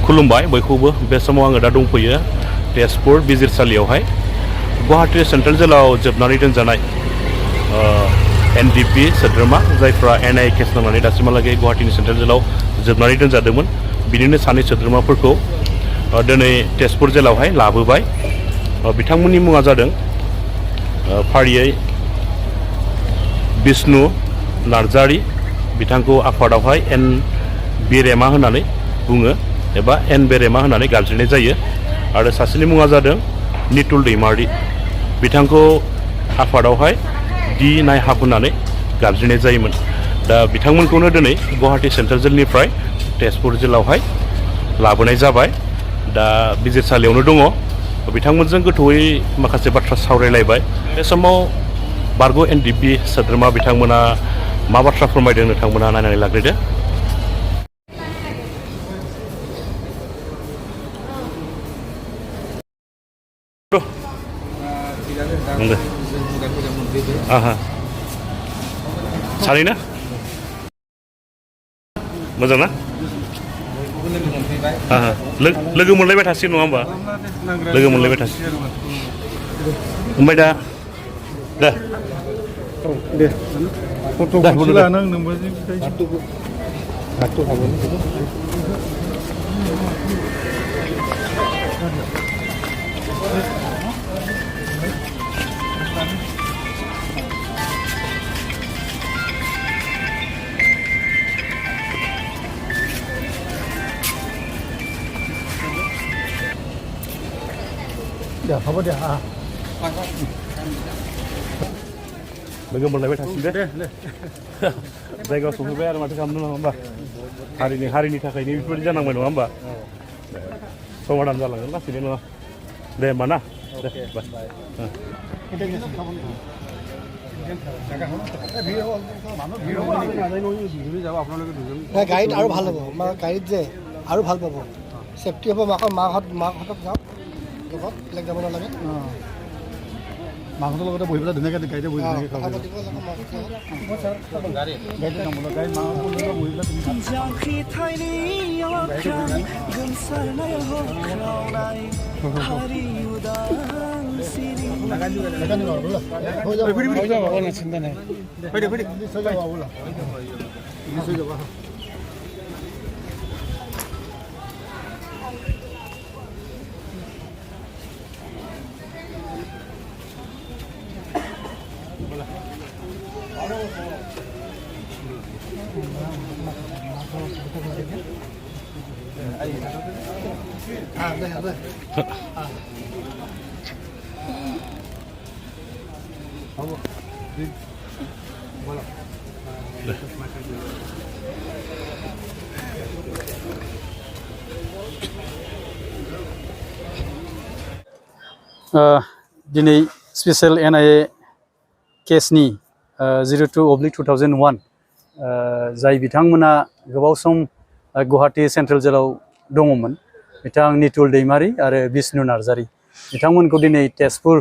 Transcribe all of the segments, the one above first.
खुलुमबाय बयखौबो बे समाव आङो दा दंफैयो तेजपुर बिजिरसालियावहाय गुवाहाटी सेन्ट्रेल जेलाव जोबनानै दोनजानाय NDP सोद्रोमा जायफ्रा NIA केस नांनानै दासिमहालागै गुवाहाटीनि सेन्ट्रेल जेलाव जोबनानै दोनजादोंमोन बिनिनो सानै सोद्रोमाफोरखौ दिनै तेजपुर जेलावहाय लाबोबाय बिथांमोननि मुङा जादों फारियै बिष्णु नार्जारी बिथांखौ आफादावहाय एन बिरेमा होननानै बुङो एबा एन बेरेमा होननानै गाबज्रिनाय जायो आरो सासेनि मुङा जादों नितुल दैमारी बिथांखौ आफादावहाय डि नायहाब होननानै गाबज्रिनाय जायोमोन दा बिथांमोनखौनो दिनै गुवाहाटी सेन्ट्रेल जेलनिफ्राय तेजपुर जेलावहाय लाबोनाय जाबाय दा बिजिरसालियावनो दङ बिथांमोनजों गोथौयै माखासे बाथ्रा सावरायलायबाय बे समाव बारग' NDP सोद्रोमा बिथांमोना मा बाथ्रा फोरमायदों नोंथांमोना नायनानै लाग्रोदो सानैना मोजां ना लोगो मोनलायबाय थासिगोन नङा होमबा लोगो मोनलायबाय थासिगोन ओमफ्राय दा दे लोगो मोनलायबाय थासिगोन दे जायगायाव सफैबाय आरो माथो खालामनो नङा होमबा हारिनि थाखायनो बेफोरबायदि जानांबाय नङा होमबा समाधान जालांगोन लासैनो नङा दे होमबा ना दे গাড়ীত আৰু ভাল হ'ব গাড়ীত যে আৰু ভাল পাব চেফটি হ'ব মাহঁতক যাওক লগত বেলেগ যাব নালাগে মাহঁতৰ লগতে বহি পেলাই ধুনীয়াকৈ গাড়ীতে বহি চিন্তা নাই दिनै स्पेशल NIA केसनि 02/2001 जाय बिथांमोना गोबाव सम गुवाहाटी सेन्ट्रेल जेलाव दङमोन बिथां नितुल दैमारी आरो बिष्णु नार्जारी बिथांमोनखौ दिनै तेजपुर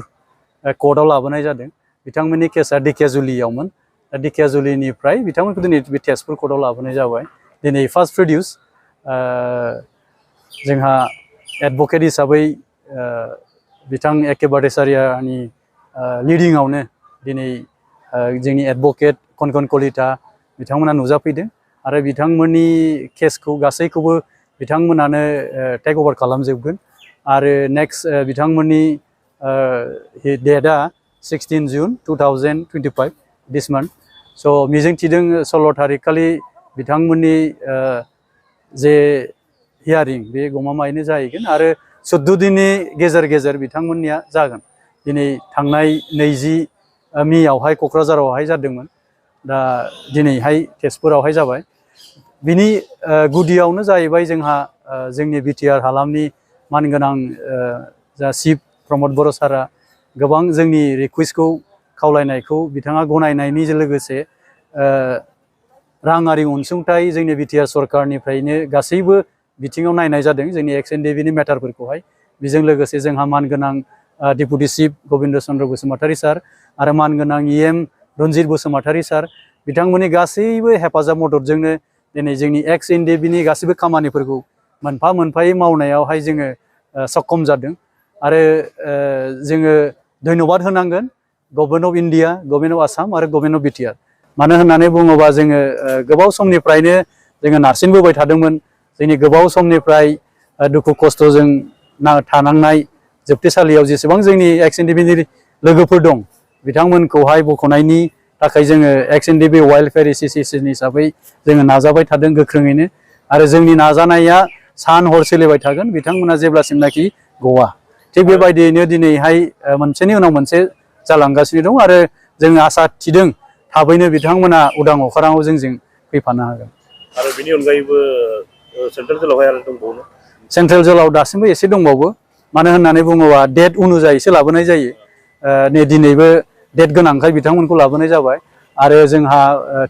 कर्टआव लाबोनाय जादों बिथांमोननि केसा धेकियाजुलियावमोन धेकियाजुलिनिफ्राय बिथांमोनखौ दिनै बे तेजपुर कर्टआव लाबोनाय जाबाय दिनै फार्स्ट प्रडिउस जोंहा एडभकेट हिसाबै बिथां A.K. भट्टाचार्यनि लिडिंआवनो दिनै जोंनि एडभकेट कनकन कलिता बिथांमोना नुजाफैदों आरो बिथांमोननि केसखौ गासैखौबो बिथांमोनानो टेक अभार खालामजोबगोन आरो नेक्स्ट बिथांमोननि डेटआ 16 जुन 2025 दिस मान्थ स' मिजिंथिदों 16 तारिख खालि बिथांमोननि जे हियारिं बे गमामायैनो जाहैगोन आरो 14 दिननि गेजेर बिथांमोननिया जागोन दिनै थांनाय 20 मेआवहाय क'क्राझारावहाय जादोंमोन दा दिनैहाय तेजपुरावहाय जाबाय बिनि गुदियावनो जाहैबाय जोंहा जोंनि BTR हालामनि मानगोनां जा चिफ प्रमद बर' सारा गोबां जोंनि रिकुवेस्टखौ खावलायनायखौ बिथाङा गनायनायनि लोगोसे राङारि अनसुंथाइ जोंनि BTR सरकारनिफ्रायनो गासैबो बिथिङाव नायनाय जादों जोंनि XNDB नि मेटारफोरखौहाय बेजों लोगोसे जोंहा मानगोनां डेपुटि चिफ गबिन्द चन्द्र बसुमतारी सार आरो मानगोनां EM रन्जित बसुमतारी सार बिथांमोननि गासैबो हेफाजाब मददजोंनो दिनै जोंनि XNDB नि गासैबो खामानिफोरखौ मोनफा मोनफायै मावनायावहाय जोङो सक्षम जादों आरो जोङो धन्यबाद होनांगोन government of India, government of Assam आरो गभर्नमेन्ट अफ बिटिआर। मानो होननानै बुङोबा जोङो गोबाव समनिफ्रायनो जोङो नारसिनबोबाय थादोंमोन। जोंनि गोबाव समनिफ्राय दुखु खस्थ'जों थानांनाय जोबथेसालियाव जेसेबां जोंनि एक्स एनडिपिनि लोगोफोर दं बिथांमोनखौहाय बख'नायनि थाखाय जोङो एक्स एनडिपि वेलफेयार एस'सिएशन हिसाबै जोङो नाजाबाय थादों गोख्रोङैनो आरो जोंनि नाजानाया सान हर सोलिबाय थागोन बिथांमोना जेब्लासिमनाखि गवा। थिग बेबायदियैनो दिनैहाय मोनसेनि उनाव मोनसे जालांगासिनो दं आरो जोङो आसा थिदों थाबैनो बिथांमोना उदां अख्राङाव जोंजों फैफानो हागोन। आरो बिनि अनगायैबो सेन्ट्रेल जेलावहाय आरो दंबावो। सेन्ट्रेल जेलाव दासिमबो एसे दंबावो। मानो होननानै बुङोबा डेट अनुजायैसो लाबोनाय जायो। नै दिनैबो डेट गोनांखाय बिथांमोनखौ लाबोनाय जाबाय आरो जोंहा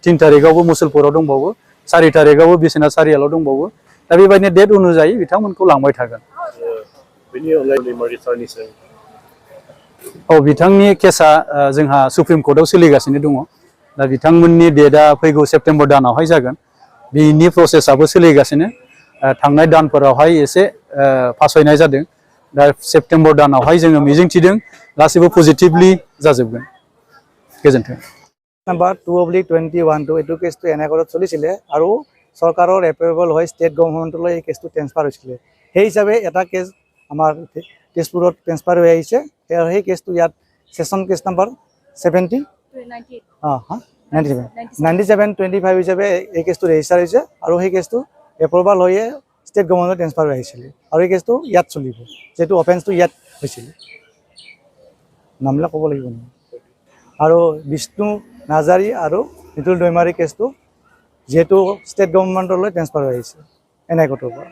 3 तारिखआवबो मुसलपुराव दंबावो, 4 तारिखआवबो बिश्वनाथ सारियालाव दंबावो। दा बेबायदिनो डेट अनुजायै बिथांमोनखौ लांबाय थागोन। बेनि अनगायै दैमारि सारनि औ, बिथांनि केसा जोंहा सुप्रिम कर्टआव सोलिगासिनो दङ। दा बिथांमोननि डेटआ फैगौ सेप्तेम्बर दानावहाय जागोन। बिनि प्रसेसआबो सोलिगासिनो। थांनाय दानफोरावहाय एसे फासयनाय जादों। दा सेप्तेम्बर दानावहाय जोङो मिजिंथिदों गासैबो पजिटिभलि जाजोबगोन। गोजोन्थों। নাম্বাৰ 2/21 এইটো কেছটো এন আই কোৰ্টত চলিছিলে আৰু চৰকাৰৰ এপ্ৰুভেল হৈ ষ্টেট গভৰ্ণমেণ্টলৈ এই কেছটো ট্ৰেন্সফাৰ হৈছিলে। সেই হিচাপে এটা কেছ আমাৰ তেজপুৰত ট্ৰেন্সফাৰ হৈ আহিছে। সেই কেছটো ইয়াত ছেশ্যন কেছ নাম্বাৰ 97 97/25 হিচাপে এই কেছটো ৰেজিষ্টাৰ হৈছে আৰু সেই কেছটো এপ্ৰুভেল হৈয়ে ষ্টেট গভৰ্ণমেণ্টলৈ ট্ৰেন্সফাৰ হৈ আহিছিলে আৰু এই কেছটো ইয়াত চলিব, যিহেতু অফেন্সটো ইয়াত হৈছিলে। নামবিলাক ক'ব লাগিব নেকি? আৰু বিষ্ণু নাৰ্জাৰী আৰু নিতুল দৈমাৰী কেছটো যিহেতু ষ্টেট গভৰ্ণমেণ্টলৈ ট্ৰেন্সফাৰ হৈ আহিছে এন আই কোৰ্টৰ পৰা,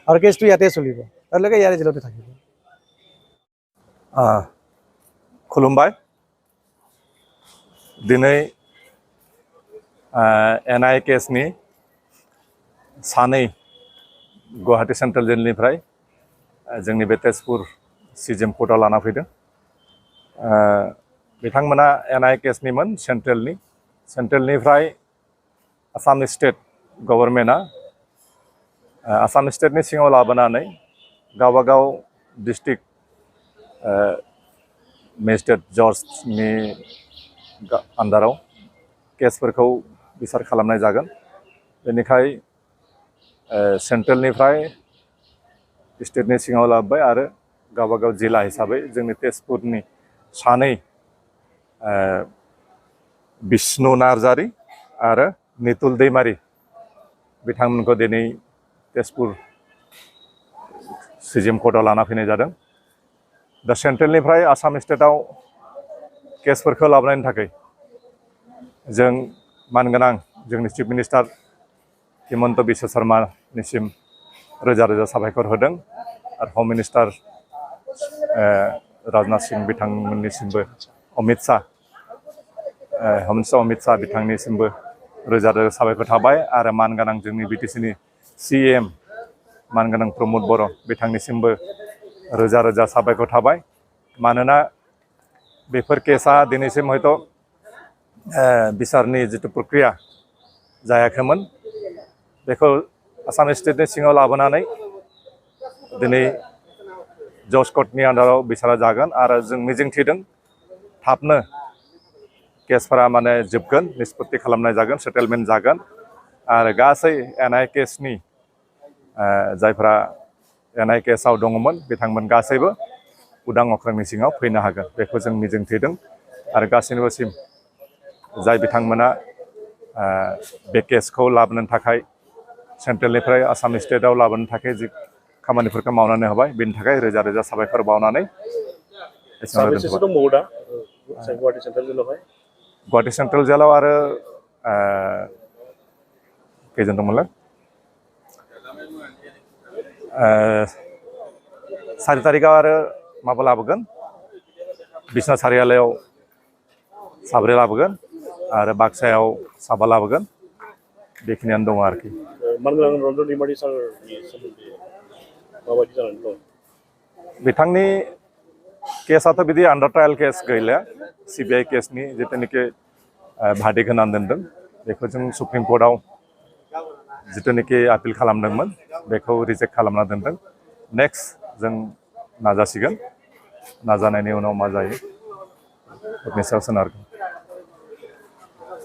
আৰু কেছটো ইয়াতে চলিব, তেওঁলোকে ইয়াৰে জেলতে থাকিব। खुलुमबाय। दिनै एन आइ केसनि सानै गुवाहाटी सेन्ट्रेल जेलनिफ्राय जोंनि बे तेजपुर सिजिएम कर्टआव लाना फैदों। बिथांमोना एन आइ केसनिमोन सेन्ट्रेलनिफ्राय आसाम स्टेट गभर्नमेन्टआ आसाम स्टेटनि सिङाव लाबोनानै गावबागाव डिस्ट्रिक्ट मेजिस्ट्रेट जजनि आन्दाराव केसफोरखौ बिसार खालामनाय जागोन। बेनिखाय सेन्ट्रेलनिफ्राय स्टेटनि सिङाव लाबोबाय आरो गावबागाव जिल्ला हिसाबै जोंनि तेजपुरनि सानै बिष्णु नार्जारी आरो नितुल दैमारी बिथांमोनखौ दिनै तेजपुर सिजिएम कर्टआव लाना फैनाय जादों। दा सेन्ट्रेलनिफ्राय आसाम स्टेटआव केसफोरखौ लाबोनायनि थाखाय जों मानगोनां जोंनि चिफ मिनिस्टार हिमन्त बिश्व शर्मानिसिम रोजा रोजा साबायखर होदों आरो हम मिनिस्टार राजनाथ सिंह बिथांमोननिसिमबो अमित शाह बिथांनिसिमबो रोजा रोजा साबायखर थाबाय आरो मानगोनां जोंनि बिटिसिनि CM मानगोनां प्रमद बर' बिथांनिसिमबो रोजा रोजा साबायखर थाबाय। मानोना बेफोर केसा दिनैसिम हयथ' बिसारनि जितु प्रक्रिया जायाखैमोन, बेखौ आसाम स्टेटनि सिङाव लाबोनानै दिनै जज कर्टनि आन्दाराव बिसारा जागोन आरो जों मिजिंथिदों थाबनो केसफोरा माने जोबगोन, निष्पत्ति खालामनाय जागोन, सेटेलमेन्ट जागोन आरो गासै एन आइ केसनि जायफ्रा एन आइ केसआव दङमोन बिथांमोन गासैबो उदां अख्रांनि सिङाव फैनो हागोन, बेखौ जों मिजिंथिदों। आरो गासैनिबोसिम जाय बिथांमोना बे केसखौ लाबोनो थाखाय सेन्ट्रेलनिफ्राय आसाम स्टेटआव लाबोनो थाखाय जि खामानिफोरखौ मावनानै होबाय, बेनि थाखाय रोजा रोजा साबायखर बावनानै गुवाहाटी सेन्ट्रेल जेलाव आरो खैजन दंमोनलाय 4 तारिखआव आरो माबा लाबोगोन, बिश्वनाथ सारियालयाव 7 लाबोगोन आरो बाक्सायाव 7 लाबोगोन। बेखिनियानो दङ आरोखि। बिथांनि केसआथ' बिदि आन्डार ट्रायल केस गैला, CBI केसनि जितुनिखि भार्डिक्ट होनानै दोनदों बेखौ जों सुप्रिम कर्टआव जिथुनिखि आपिल खालामदोंमोन बेखौ रिजेक्ट खालामना दोनदों नेक्स्ट जों नाजासिगोन नाजानायनि उनाव मा जायो बेनि सायाव सोनारगोन